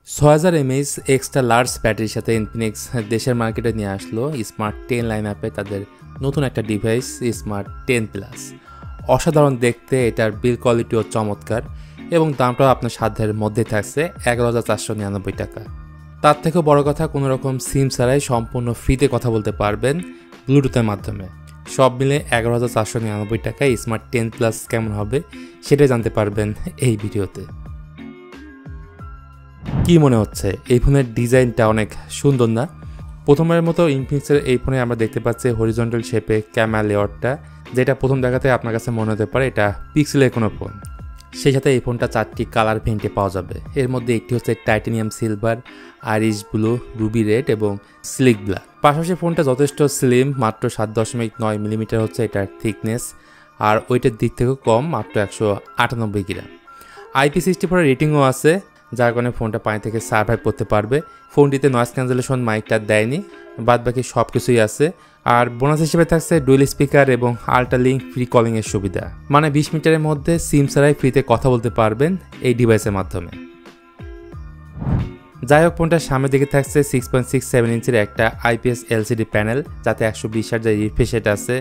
6000 mAh extra large ব্যাটারির সাথে Infinix দেশের মার্কেটে নিয়ে আসলো স্মার্ট 10 লাইন আপে তাদের নতুন একটা ডিভাইস স্মার্ট 10 প্লাস। অসাধারণ দেখতে, এটার বিল কোয়ালিটিও চমৎকার এবং দামটাও আপনার সাধ্যের মধ্যে থাকছে 11,499 টাকা। তার থেকেও বড় কথা, কোনো রকম সিম ছাড়াই সম্পূর্ণ ফ্রিতে কথা বলতে পারবেন ব্লুটুথের মাধ্যমে। সব মিলে 11,499 টাকায় স্মার্ট 10 প্লাস কেমন হবে সেটাই জানতে পারবেন এই ভিডিওতে। কি মনে হচ্ছে এই ফোনের ডিজাইনটা অনেক সুন্দর না? প্রথমবারের মতো ইনফিনিক্সের এই ফোনে আমরা দেখতে পাচ্ছি হরিজন্টাল শেপে ক্যামেরা লেয়ারটা, যেটা প্রথম দেখাতে আপনার কাছে মনে হতে পারে এটা পিক্সেলের কোনো ফোন। সেই সাথে এই ফোনটা 4টি কালার ভেরিয়েন্টে পাওয়া যাবে। এর মধ্যে একটি হচ্ছে titanium silver, Irish blue, Ruby red এবং স্লিক ব্ল্যাক। পাশাপাশি ফোনটা যথেষ্ট স্লিম, মাত্র 7.9 মিলিমিটার হচ্ছে এটার থিকনেস, আর ওইটার দিক থেকেও কম, মাত্র 198 গ্রাম। IP64 রেটিংও আছে, যার কারণে ফোনটা পানি থেকে সার্ভাইভ করতে পারবে। ফোনটিতে নয়েজ ক্যান্সেলেশন মাইকটা দেয়নি, বাদ বাকি সব কিছুই আছে। আর বোনাস হিসেবে থাকছে ডুয়েল স্পিকার এবং আল্ট্রা লিঙ্ক ফ্রি কলিংয়ের সুবিধা, মানে 20 মিনিটের মধ্যে সিম ছাড়াই ফ্রিতে কথা বলতে পারবেন এই ডিভাইসের মাধ্যমে। যাই হোক, ফোনটার সামনের দিকে থাকছে 6.67 ইঞ্চির একটা IPS LCD প্যানেল, যাতে 120 হার্টজের রিফ্রেশ রেট আছে।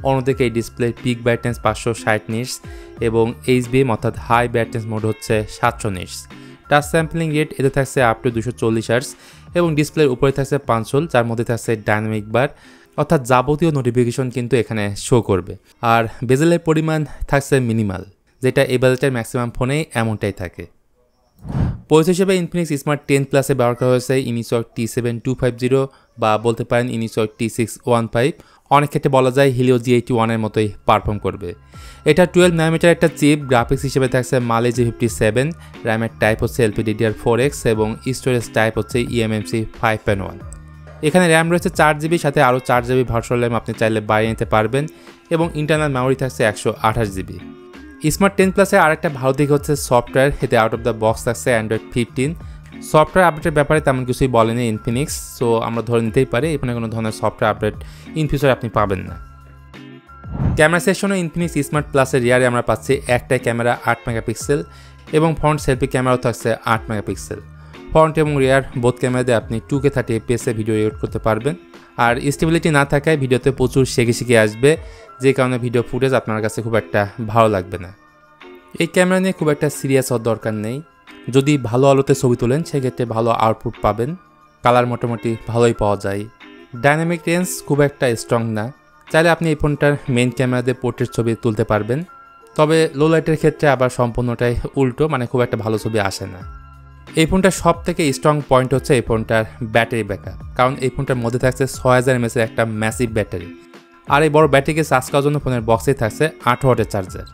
অন্যদিকে এই ডিসপ্লের পিক ব্রাইটনেস 560 নিটস এবং HBM অর্থাৎ হাই ব্রাইটনেস মোড হচ্ছে 700 নিটস। টাচ স্যাম্পলিং রেট এতে থাকছে আপ টু 240 হার্টজ এবং ডিসপ্লের উপরে থাকছে 5 হোল, যার মধ্যে থাকছে ডাইনামিক বার, অর্থাৎ যাবতীয় নোটিফিকেশন কিন্তু এখানে শো করবে। আর বেজেলের পরিমাণ থাকছে মিনিমাল, যেটা এই বাজেটের ম্যাক্সিমাম ফোনেই এমনটাই থাকে। পরিচয় হিসেবে ইনফিনিক্স স্মার্ট 10 প্লাসে ব্যবহার করা হয়েছে ইনিসক T7250 বা বলতে পারেন ইনিসক T615। অনেক ক্ষেত্রে বলা যায় হিলিও G81 এর মতোই পারফর্ম করবে। এটা 12 নানোমিটার একটা চিপ। গ্রাফিক্স হিসেবে থাকছে মালে G57, র্যামের টাইপ হচ্ছে LPDDR4X এবং স্টোরেজ টাইপ হচ্ছে eMMC 5.1। এখানে র্যাম রয়েছে 4GB, সাথে আরও 4GB ভার্চুয়াল র্যাম আপনি চাইলে বাড়িয়ে নিতে পারবেন এবং ইন্টারনাল মেমোরি থাকছে 128GB। স্মার্ট 10 প্লাসে আরেকটা ভালো দিক হচ্ছে সফটওয়্যার। এতে আউট অফ দ্য বক্স থাকছে অ্যান্ড্রয়েড 15। সফটওয়্যার আপডেটের ব্যাপারে তেমন কিছুই বলেনি ইনফিনিক্স, সো আমরা ধরে নিতেই পারি এখানে কোনো ধরনের সফটওয়্যার আপডেট ইন ফিউচার আপনি পাবেন না। ক্যামেরা সেকশনে ইনফিনিক্স স্মার্ট প্লাসের রিয়ারে আমরা পাচ্ছি একটাই ক্যামেরা 8 মেগাপিক্সেল এবং ফ্রন্ট সেলফি ক্যামেরাও থাকছে 8 মেগাপিক্সেল। ফ্রন্ট এবং রিয়ার বোথ ক্যামেরাতে আপনি 2K 30 FPS এ ভিডিও রেকর্ড করতে পারবেন। আর স্টেবিলিটি না থাকায় ভিডিওতে প্রচুর সেঁকে আসবে, যে কারণে ভিডিও ফুটেজ আপনার কাছে খুব একটা ভালো লাগবে না। এই ক্যামেরা নিয়ে খুব একটা সিরিয়াস হওয়ার দরকার নেই। যদি ভালো আলোতে ছবি তোলেন সেক্ষেত্রে ভালো আউটপুট পাবেন, কালার মোটামুটি ভালোই পাওয়া যায়। ডাইনামিক রেঞ্জ খুব একটা স্ট্রং না, চাইলে আপনি এই ফোনটার মেইন ক্যামেরা দিয়ে পোর্ট্রেট ছবি তুলতে পারবেন। তবে লো লাইটের ক্ষেত্রে আবার সম্পূর্ণটাই উল্টো, মানে খুব একটা ভালো ছবি আসে না। এই ফোনটার সব থেকে স্ট্রং পয়েন্ট হচ্ছে এই ফোনটার ব্যাটারি ব্যাকআপ, কারণ এই ফোনটার মধ্যে থাকছে 6000 mAh এর একটা ম্যাসিভ ব্যাটারি। আর এই বড় ব্যাটারিকে চার্জ করার জন্য ফোনের বক্সেই থাকছে 8 ওয়াটের চার্জার।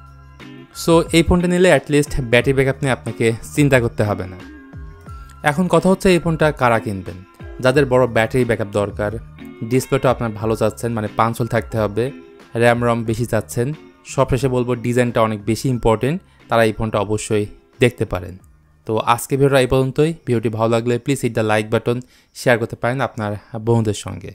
সো এই ফোনটা নিলে অ্যাটলিস্ট ব্যাটারি ব্যাকআপ নিয়ে আপনাকে চিন্তা করতে হবে না। এখন কথা হচ্ছে এই ফোনটা কারা কিনবেন? যাদের বড় ব্যাটারি ব্যাকআপ দরকার, ডিসপ্লেটা আপনার ভালো চাচ্ছেন, মানে 5 হোল থাকতে হবে, র্যাম রম বেশি চাচ্ছেন, সবশেষে বলবো ডিজাইনটা অনেক বেশি ইম্পর্টেন্ট, তারা এই ফোনটা অবশ্যই দেখতে পারেন। তো আজকে ভিডিওটা এই পর্যন্তই। ভিডিওটি ভালো লাগলে please hit the like button, share করতে পারেন আপনার বন্ধুদের সঙ্গে।